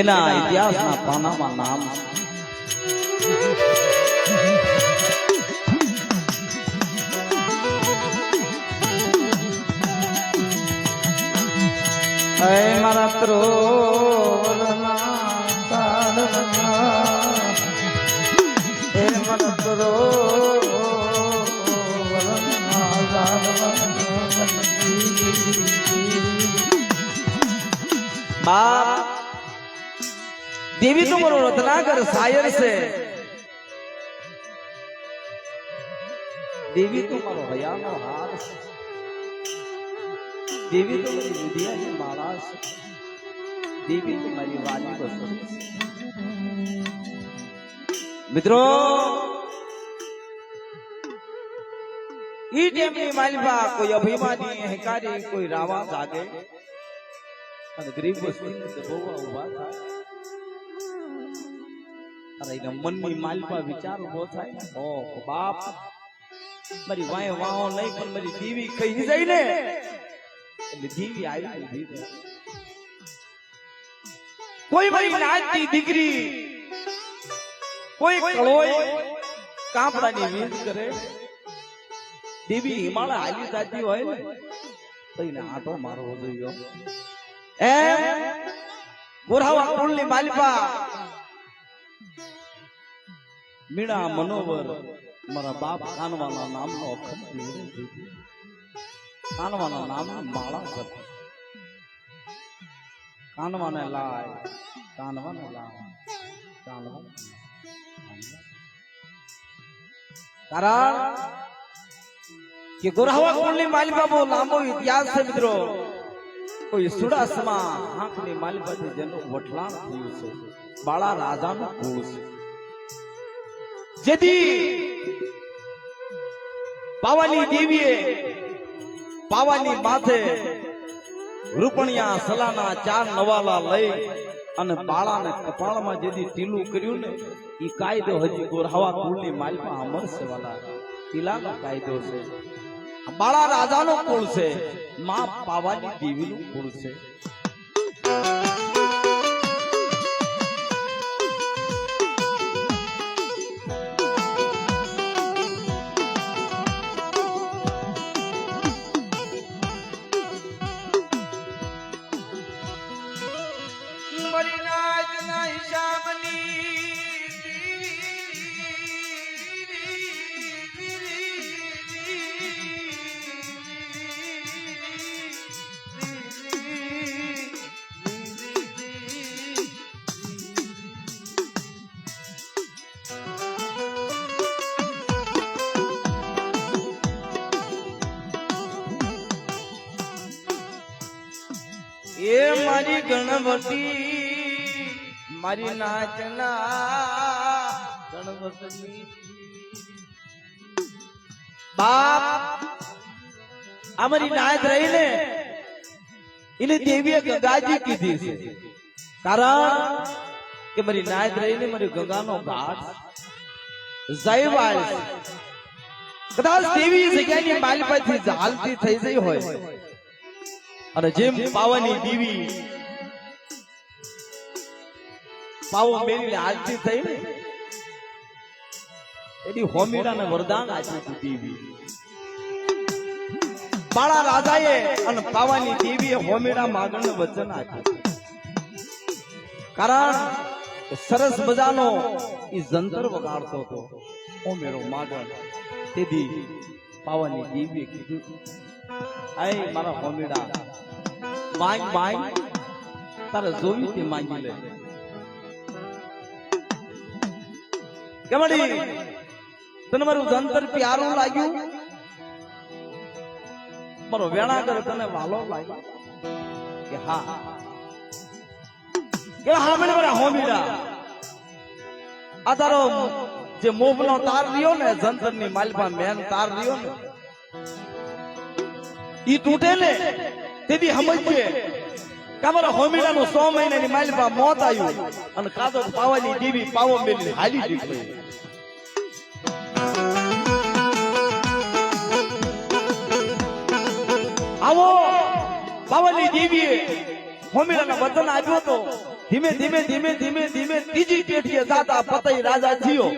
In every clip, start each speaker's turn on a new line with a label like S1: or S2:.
S1: એના ઇતિહાસના પાનામાં નામ હે મારા ત્રોવરના સાધના હે મારા ત્રોવરના સાધના બાપ देवी तुम्हारो रत्नाकर शायर से देवी तुम्हारो हयानो हार से देवी तुम्हारी विद्या की माला से देवी तुम्हारी वाली बसर मित्रों ई टेम की मालिका कोई अभिमानी अहंकारी कोई रावा जागे और गरीब वस्तु दबोवा उभा था अरे मन में मालपा विचार उभो थाय ओ बाप मारी वाय वाओ नहीं पण मारी दीवी कही जाई ने એટલે दीवी આવી દીધી કોઈ મારી નાચતી દીકરી કોઈ કળોય કાપડાની વીજ કરે દેવી હિમાલય હાલી જાતી હોય ને તો એને આટો મારવો જોઈએ એમ ગોરાવા કુળની માલપા मीणा मनोवर मारा बाप कानवाना नाम नो अखर कानवाना नाम माला कर कानवाने लाय कानवाना कारण कि गोरहवा कुंडली मालिका बो लांबो इतिहास है मित्रों कोई सुडासमा आंखनी मालिका थी जेनो वटलाण थયું છે બાળા રાજાનો કુળ છે જેથી પાવાની દેવીએ પાવાની માથે રૂપણિયા સલાના 4 નવાલા લઈ અને બાળાને કપાળમાં જેથી ટીલું કર્યું ને ઈ કાયદો હજી ગોરહવા કુળની માલપા અમર છે વાલા ટીલાનો કાયદો છે બાળા રાજાનો કુળ છે માં પાવાની દેવીનું કુળ છે ये मारी गणपति मारी नाचना गणपति बाप हमारी नाच रही ने इन्हें देवी गंगाजी की थी कारण कि मेरी नाच रही ने मेरी गंगा नो घाट जयवाल कदाच देवी जग्याની માલપાથી ઝાલતી થઈ જઈ હોય અને જેમ પાવાની દેવી પાવો મેલી હાલતી થઈ ને એની હોમીરાને વરદાન આપ્યું દેવી બાળા રાજાએ અને પાવાની દેવીએ હોમીરા માગણને વચન આપ્યું કારણ સરસ મજાનો ઈ જંતર વગાડતો હતો હોમીરો માગણ તેથી પાવાની દેવીએ કીધું આય મારા હોમીરા માંગ માંગ તારે જોવી તે માંગી લે કેમડી તને મારું જંતર પ્યારું લાગ્યું મારો વેણાગર તને વાલો લાગ્યો કે હા મને મારા હોમીડા આ તારો જે મોહનો તાર રહ્યો ને જંતરની માલપા મેન તાર રહ્યો ને ઈ તૂટે ને તેથી સમજજે કે અમારા હોમીડાનું 100 મહિનાની માલપા મોત આવ્યું અને કાદો પાવાની દેવી પાવો મેલી હાલી દીધી આવો પાવાની દેવીએ હોમીડાના વચન આપ્યો તો ધીમે ધીમે ધીમે ધીમે ધીમે ત્રીજી પેઢીએ જાતા પતઈ રાજા થયો.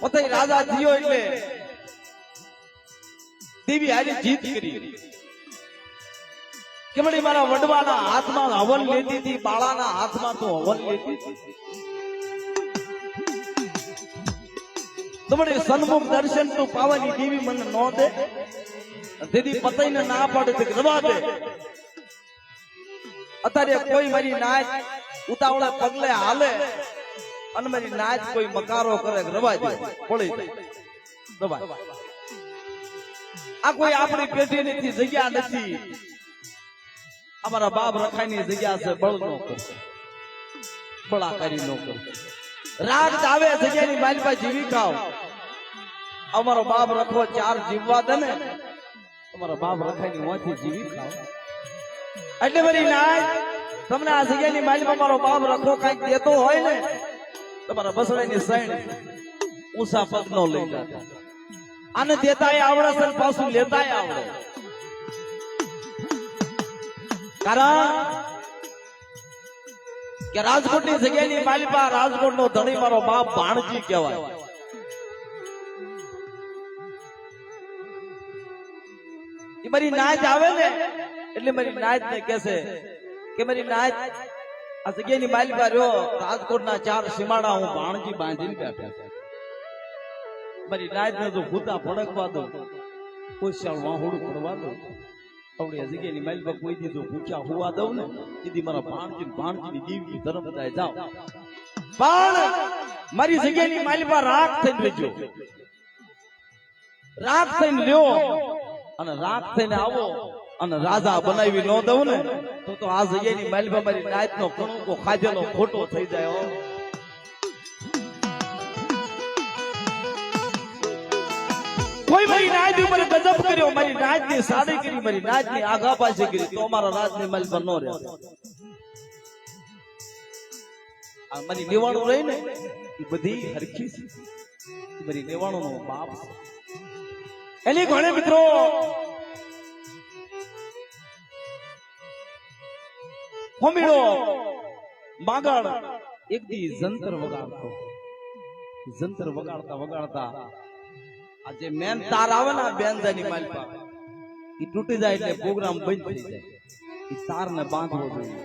S1: પતઈ રાજા થયો એટલે દેવી હારી જીત કરી કે મળી મારા વડવાના હાથમાં હવન લેતી હતી, બાળાના હાથમાં તો હવન લેતી હતી. તમારે સન્મુખ દર્શન તો પાવાની દેવી મને ન દે. દીદી પતઈને ના પાડે તો રવા દે. અત્યારે કોઈ મારી નાચ ઉતાવળે પગલે હાલે અને મારી નાચ કોઈ મકારો કરે રવા દે, પડી રવા. આ કોઈ આપણી પેઢીની જગ્યા નથી. અમારા બાપ રખાઈની જગ્યા છે, બળ નો કરો, બળાકારી નો કરો. રાગ આવે જગ્યાની માલપા જીવી ખાવ. અમારો બાપ રખવો 4 જીવવા દે ને, તમારા બાપ રખાઈની વાંથી જીવી ખાવ. એટલે મારી નાચ તમને આ જગ્યાની માલપા મારો બાપ રખવો કઈક દેતો હોય ને, તમારા બસડાની સૈણ ઊંચા પગ નો લઈ જતા. આને દેતા આવડે છે, પાછું લેતા આવડે. કારણ કે રાજકોટની જગ્યાની માલિપા રાજકોટ નો ધણી મારો બાપ ભાણજી કહેવાય. એ મારી નાચ આવે ને એટલે મારી નાચ ને કહેશે કે મારી નાચ આ જગ્યાની માલિપા રહ્યો રાજકોટના 4 સીમાડા હું ભાણજી બાંધીને બેઠા છે. મારી નાચ ને જો ભૂતા ભડકવા દો, કોઈ શાળ વાહોડું પડવા દો, આવડી જગ્યાની માલિપા કોઈ દી જો ભૂખ્યા હોવા દઉં ને, દીદી મારા ભાણજી દેવી ધર્મદાય જાઓ. પણ મારી જગ્યાની માલિપા રાખ થઈને રહેજો, રાખ થઈને લ્યો અને રાખ થઈને આવો અને રાજા બનાવી ન દઉં ને તો આ જગ્યાની માલિપા મારી નાચ નો કણુકો ખાજેલો ખોટો થઈ જાય. કોઈ મારી નાચ ઉપર ગજબ કર્યો, મારી નાચ ની સાડી કરી, મારી નાચ ની આગા પાછી કરી, તો અમારા રાજ ની માલ પર નો રહે. આ મારી નિવાણું રહી ને એ બધી હરખી છે, મારી નિવાણો નો બાપ છે. એની ઘણે મિત્રો હોમીડો માગણ એક દી જંતર વગાડતો, જંતર વગાડતા વગાડતા આજે મેન તાર આવે ને બેનજાની માલપા એ તૂટી જાય એટલે પ્રોગ્રામ બંધ થઈ જાય. એ તાર ને બાંધવો જોઈએ.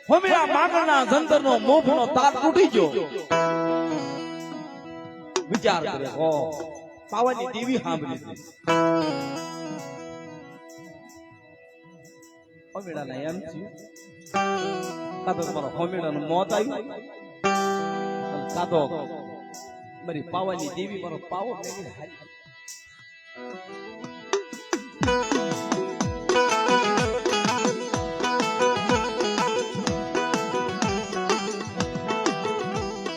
S1: હોમીડા માગણના જંતર નો મોભ નો તાર તૂટી ગયો. વિચાર કરે ઓ પાવાની દેવી સાંભળી છે. હોમીડા ના એમ છે કાતો તમારો હોમીડા નું મોત આવ્યું, કાતો મારી પાવાની દેવી મારો પાવો મેળવી હારી.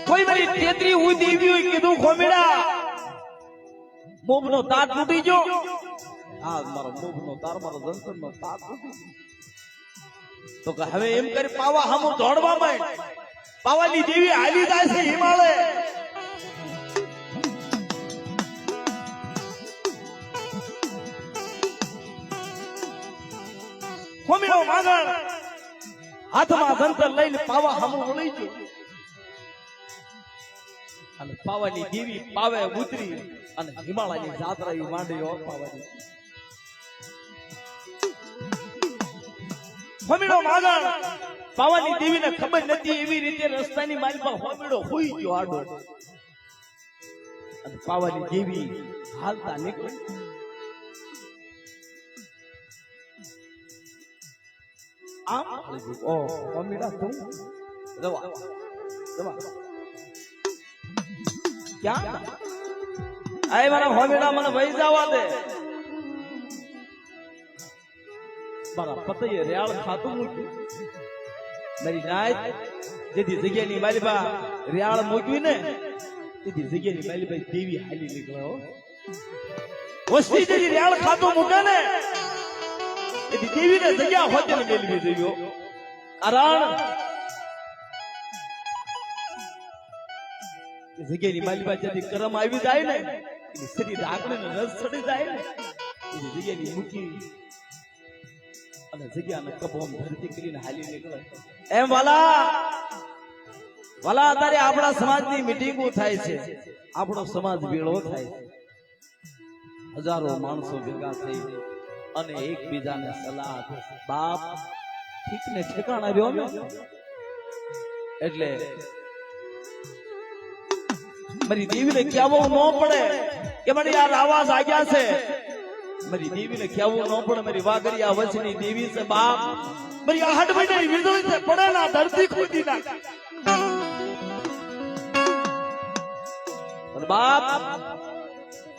S1: કોઈ મારી તેત્રી હું દેવી હોય કીધું ખોમેડા મોબ નો તાર તૂટી ગયો. હા મારો મોબ નો તાર, મારો જંતર નો તાર તૂટી ગયો. તો કે હવે એમ કરી પાવા હામું દોડવા માંડ. પાવાની દેવી હાલી જાય છે હિમાલય. હોમીડો માગણ હાથમાં જંતર લઈને પાવા હામું વળી ગયો. અને પાવાની દેવી પાવે ઉતરી અને હિમાલયની જાત્રા એ માંડી. પાવાની હોમીડો માગણ પાવાની દેવીને ખબર નથી, એવી રીતે રસ્તાની માલમાં હોમીડો હોઈ ગયો આડો. અને પાવાની દેવી હાલતા નીકળી. આમ ઓ હોમીડા તું રવા રવા ક્યાં આય મારા હોમીડા મને વહી જવા દે. મારા પતઈએ રેળ ખાતું મૂક્યું. મારી નાચ જેથી જગ્યાની માલિબા રેળ મૂક્યું ને તેથી જગ્યાની માલિબા દેવી હાલી નીકળ્યો. વસ્તી જેથી રેળ ખાતું મૂકે ને એથી દેવીને જગ્યા હોતે મેળવી જોયો. કારણ જગ્યાની માલિબા જેથી કરમ આવી જાય ને શરીર આગળ રસ ચડી જાય ને એની જગ્યાની મૂકી અને જગ્યાને કબોમ ધરતી કરીને હાલી નીકળે. એમ વાલા અત્યારે આપણા સમાજની મીટિંગો થાય છે, આપણો સમાજ ભેળો થાય છે, હજારો માણસો ભેગા થઈ અને એકબીજાને સલાહ આપે. બાપ ઠીક ને ઠેકાણા રહ્યો ને એટલે મારી દેવીને કહેવું ન પડે કે મારી આ આવાજ આવ્યા છે. મારી દેવીને કહેવું ન પડે મારી વાઘરિયા વચની દેવી છે. બાપ મારી આહટ મહિનાની વીજળી છે, પડે ના ધરતી ખોદી નાખ. બાપ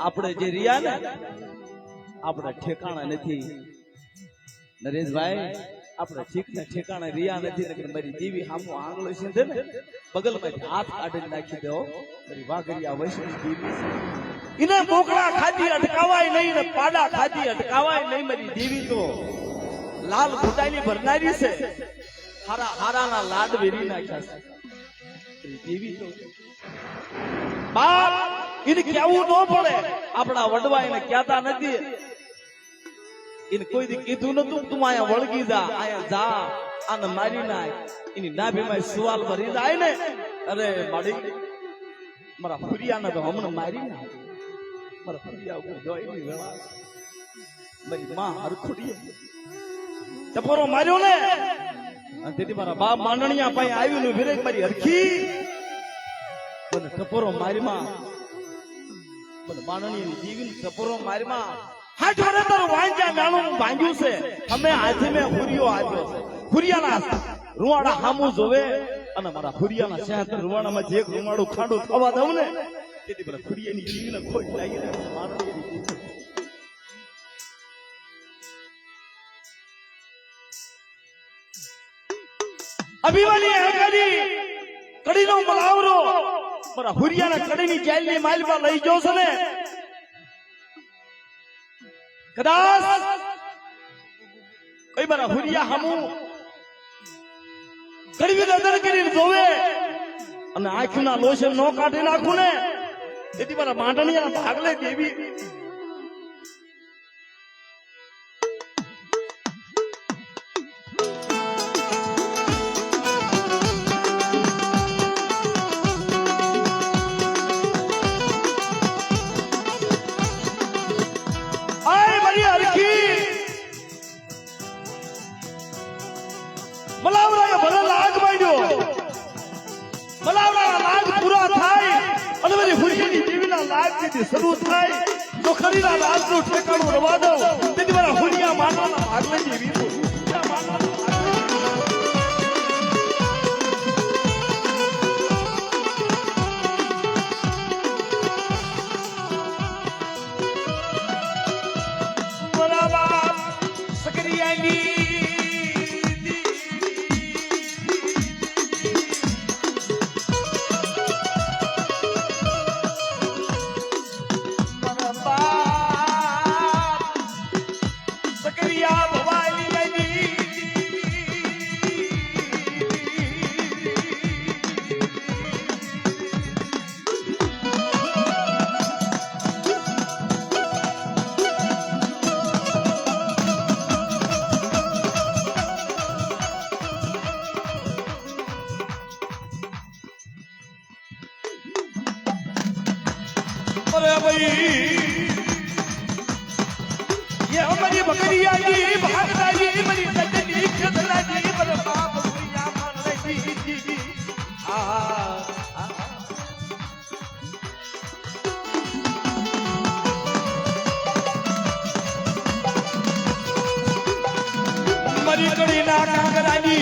S1: આપણે જે રહ્યા ને આપણે ઠેકાણા નથી નરેશભાઈ, આપણે ઠીક ને ઠેકાણા રહ્યા નથી. મારી દેવી સામું આંગળો છે ને બગલમાંથી હાથ કાઢી નાખી દો. મારી વાઘરિયા વૈષ્ણવી દેવી છે, એને મોકળા ખાધી અટકાવાય નહીં ને પાડા ખાધી અટકાવાય નહીં. મારી દેવી તો લાલ ફૂટાની ભરનારી છે, હારા હારાના લાડ વેરી નાખ્યા છે. દેવી તો બાપ એને કેવું ન પડે. આપણા વડવા એને કહેતા નથી, એને કોઈ દી કીધું નતું તું અહીંયા વળગી જા, અહીંયા જા, આને મારી નાખ. એની નાભીમાં સવાલ ભરી જાય ને, અરે મારી મારા ફુરિયાને તો હમણાં મારી નાખ. મારા ફુરિયા ઉપર જોઈની વેળા મારી માં હરખુડી ટપોરો માર્યો ને, અને તેથી મારા બાપ માંડણિયા પાસે આવ્યું ને વિરેક મારી હરખી મને ટપોરો મારીમાં મને માંડણીની જીવીને ટપોરો મારીમાં હાથ હારે તારો વાંજા નાણું ભાંગ્યું છે. અમે આજે મેં હુરિયો આવ્યો છે, હુરિયાના રૂવાડા હામું જોવે અને મારા હુરિયાના શહેર રૂવાડામાં જે રૂવાડું ખાડું થવા દઉં ને તેથી પેલા હુરિયાની જીવીને ખોટ લાગી રહે. માંડણીની જીવી અભિમાની હકારી કડીનો મલાવરો મારા હુરિયાના કડીની જેલની માલમાં લઈ ગયો છે ને, કદાચ કઈ મારા હુરિયા હામું કડવી નજર કરીને જોવે અને આંખના લોશે નો કાઢી નાખું ને તેથી મારા માંડણિયાના ભાગલે દેવી શરૂ થાય તો ખરીના રાજનું ઠેકાણું રવા દો. તેથી મારા હુરિયા માનવાના ભાગલે જેવી બરાબર સકરિયાની ये हमारी बकरिया जी भागना जी मेरी सजनी खतना जी पर बाप भैया मान रही जी मरी कड़ी ना कांगरानी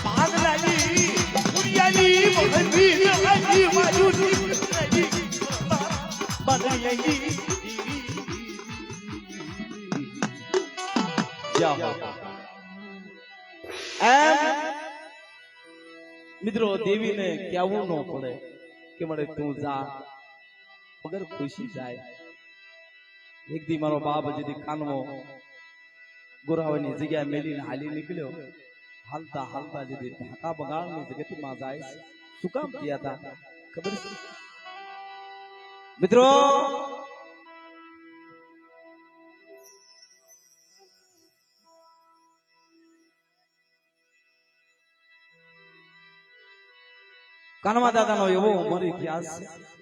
S1: भागना जी पुरिया जी मोहनी जी माजू जी મિત્રો દેવીને કેવું ન પડે કે મળે તું જા વગર ખુશી જાય. એક દી મારો બાપ જેથી કાનવો ગોરાવાની જગ્યાએ મેલીને હાલી નીકળ્યો. હાલતા હાલતા જેથી ઢાકા બંગાળની જગતમાં જાય. શું કામ થયા હતા ખબર છે મિત્રો? કાનવા દાદાનો એવો મારી ખ્યાલ છે